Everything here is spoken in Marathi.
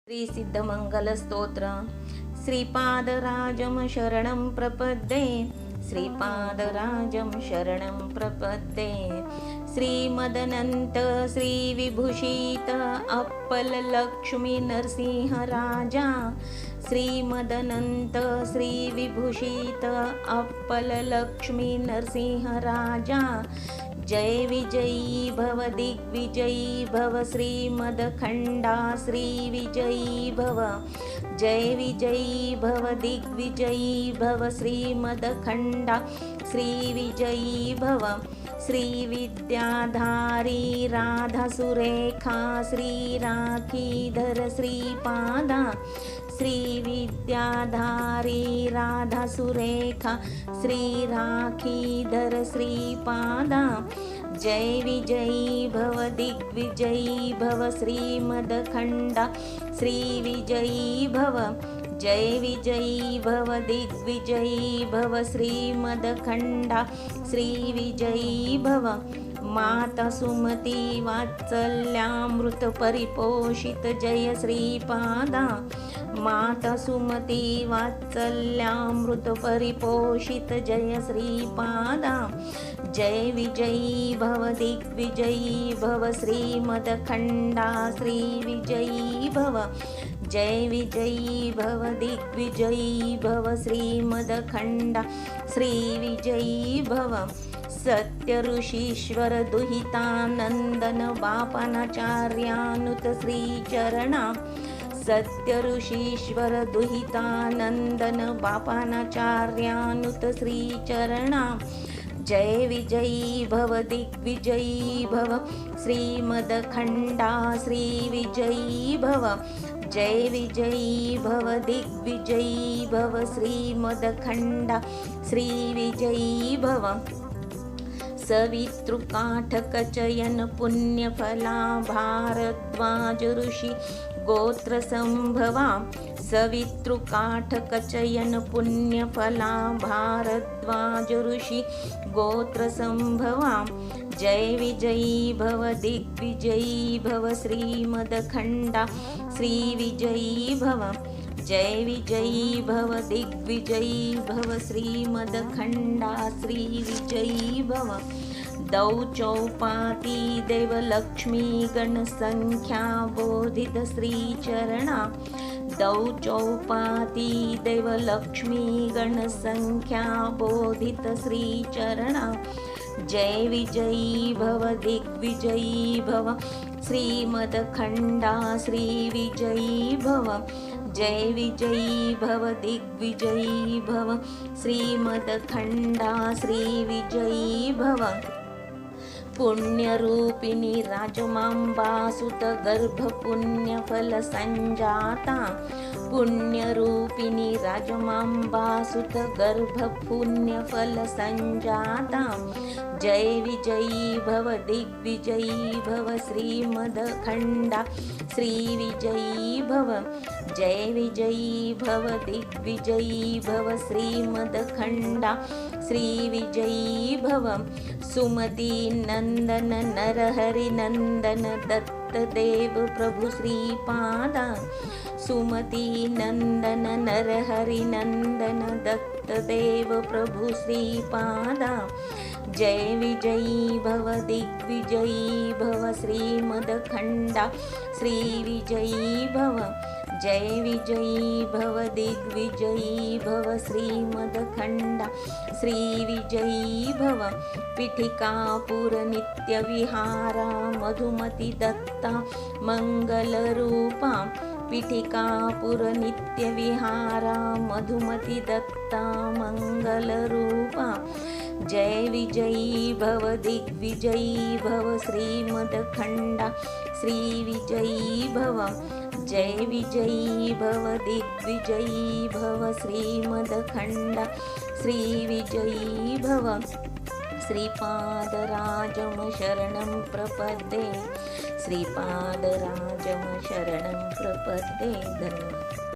श्री सिद्धमंगल स्तोत्र श्रीपादराजं शरणं प्रपद्ये श्रीपादराजं शरणं प्रपद्ये श्रीमदनंत श्रीविभूषित अप्पल लक्ष्मी नरसिंह राजा श्रीमदनंत श्रीविभूषित अप्पल लक्ष्मी नरसिंह राजा जय विजयी भव दिग्विजयी भव श्रीमदखंडा श्री विजयी भव जय विजयी भव दिग्विजयी भव श्रीमदखंडा श्री विजयी भव श्री विद्याधारी राधा सुरेखा श्री राखीधर श्रीपादा श्री विद्याधारी राधा सुरेखा श्री राखीधर श्रीपादा जय विजयी भव दिग्विजयी भव श्रीमदखंडा श्री विजयी भव जय विजयी भव दिग्विजयी भव श्रीमदखंडा श्री विजयी भव माता सुमती वात्सल्यामृत परिपोषित जय श्रीपादा माता सुमती वात्सल्यामृत परिपोषित जय श्रीपादा जय विजयी भव दिग्विजयी भव श्रीमदखंडा श्री विजयी भव जय विजयी भव दिग्विजयी भव श्रीमदखंडा श्री विजयी भव सत्य ऋषीश्वर दुहितानंदन बापनाचार्यानुत श्री चरणा सत्य ऋषीश्वर दुहितानंदन बापनाचार्यानुत श्री चरणा जय विजयी भव दिग्विजयी भव श्रीमदखंडा श्री विजयी भव जय विजयी भव दिग्विजयी भव श्रीमदखंडा श्री विजयी भव सवितृकाठकचयन पुण्यफला भारद्वाज ऋषि गोत्र संभवा सवितृकाठकचयन पुण्यफला भारद्वाज ऋषि गोत्र संभवा जय विजयी भव दिग्विजयी भव श्रीमदखंडा श्री विजयी भव जय विजयी भव दिग्विजयी भव श्रीमदखंडा श्री विजयी भव दौ चौपाती देव लक्ष्मी गण संख्या बोधित श्री चरणा दौ चौपाती देव लक्ष्मी गण संख्या बोधित श्री चरणा जय विजयी भव दिग्विजयी भव श्रीमदखंडा श्री विजयी भव जय विजयी भव दिग्विजयी भव श्रीमदखंडा श्री विजयी भव पुण्यरूपिणी राजमांबा सुत गर्भ पुण्यफल संजाता पुण्यरूपिणी राजमांबा सुत गर्भ पुण्यफल संजाता जय विजयी भव दिग्विजयी भव श्रीमदखंडा श्री विजयी भव जय विजयी भव दिग्विजयी भव श्रीमदखंडा श्री विजयी भव सुमती नंदन नरहरि नंदन दत्त देव प्रभु श्रीपादा सुमती नंदन नरहरि नंदन दत्त देव प्रभु श्रीपादा जय विजयी भव दिग्विजयी भव श्रीमदखंडा श्री विजयी भव जय विजयी भव दिग्विजयी भव श्रीमदखंडा श्री विजयी भव पीठिकापुर नित्य विहारा मधुमती दत्ता मंगल रूपा पीठिकापुर नित्य विहारा मधुमती दत्ता मंगल रूपा जय विजयी भव दिग्विजयी भव श्रीमदखंडा श्री विजयी भव जय विजयी भव दिग्विजयी भव श्रीमदखंडा श्री विजयी भव श्रीपादराजं शरणं प्रपद्ये श्रीपादराजं शरणं प्रपद्ये धन्यवाद।